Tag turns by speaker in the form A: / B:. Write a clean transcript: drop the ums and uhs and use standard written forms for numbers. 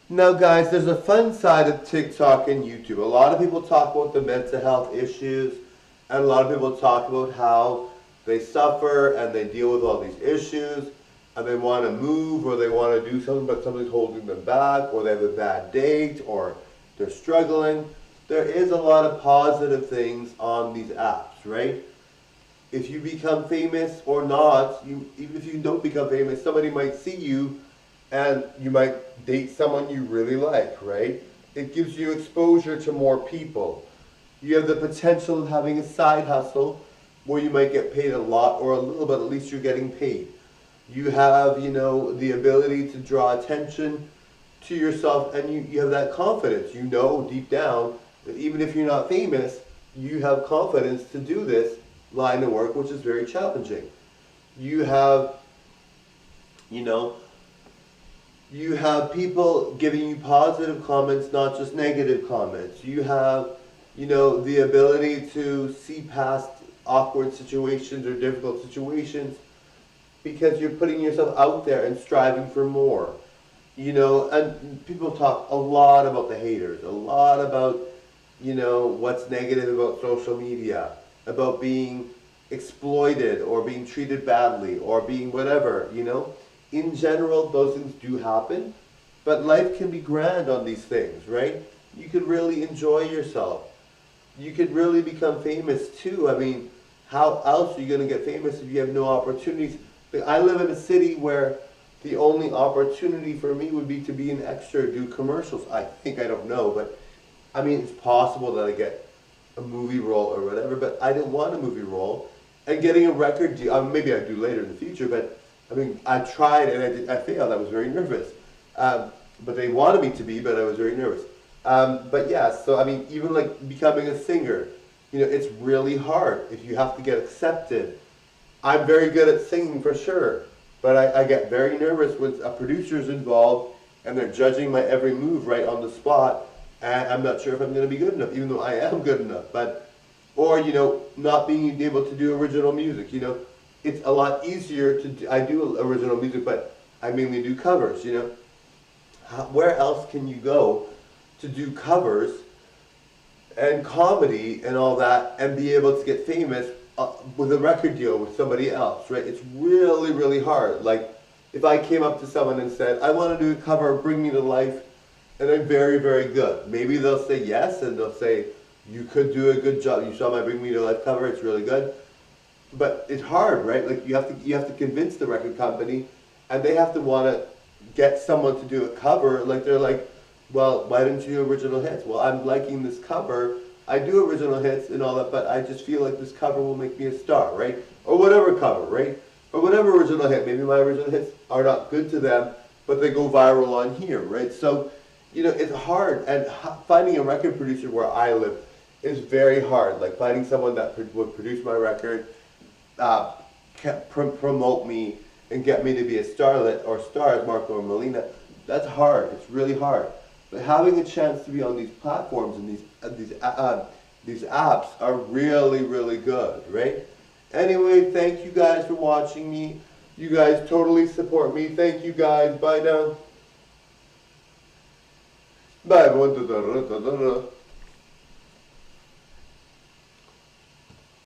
A: Now, guys, there's a fun side of TikTok and YouTube. A lot of people talk about the mental health issues, and a lot of people talk about how they suffer and they deal with all these issues, and they want to move or they want to do something, but something's holding them back, or they have a bad date, or they're struggling. There is a lot of positive things on these apps, right? If you become famous or not, even if you don't become famous, somebody might see you and you might date someone you really like, right? It gives you exposure to more people. You have the potential of having a side hustle where you might get paid a lot or a little, but at least you're getting paid. You have, the ability to draw attention to yourself, and you have that confidence. You know deep down that even if you're not famous, you have confidence to do this line of work, which is very challenging. You have, you know, you have people giving you positive comments, not just negative comments. You have, the ability to see past awkward situations or difficult situations because you're putting yourself out there and striving for more. And people talk a lot about the haters, a lot about, what's negative about social media, about being exploited or being treated badly or being whatever. In general, those things do happen, but life can be grand on these things, right? You could really enjoy yourself. You could really become famous too. I mean, how else are you going to get famous if you have no opportunities? I live in a city where the only opportunity for me would be to be an extra, do commercials. I think, I don't know, but I mean, it's possible that I get a movie role or whatever, but I didn't want a movie role. And getting a record deal, maybe I do later in the future, but I mean, I tried and I failed. I was very nervous. But they wanted me to be, but I was very nervous. But yeah, so I mean, even like becoming a singer, it's really hard if you have to get accepted. I'm very good at singing for sure, but I get very nervous when a producer's involved and they're judging my every move right on the spot, and I'm not sure if I'm going to be good enough, even though I am good enough. Or not being able to do original music. It's a lot easier to do, I do original music, but I mainly do covers. Where else can you go to do covers and comedy and all that and be able to get famous with a record deal with somebody else, right? It's really, really hard. Like, if I came up to someone and said, I want to do a cover of Bring Me to Life, and I'm very, very good. Maybe they'll say yes, and they'll say, you could do a good job. You saw my Bring Me to Life cover, it's really good. But it's hard, right? Like, you have to convince the record company, and they have to want to get someone to do a cover. Like, they're like, well, why didn't you do original hits? Well, I'm liking this cover. I do original hits and all that, but I just feel like this cover will make me a star, right? Or whatever cover, right? Or whatever original hit. Maybe my original hits are not good to them, but they go viral on here, right? So, it's hard. And finding a record producer where I live is very hard. Like, finding someone that would produce my record, promote me, and get me to be a starlet or star as Marco or Melina, that's hard. It's really hard. But having a chance to be on these platforms and these apps are really, really good, right? Anyway, thank you guys for watching me. You guys totally support me. Thank you guys. Bye now. Bye everyone.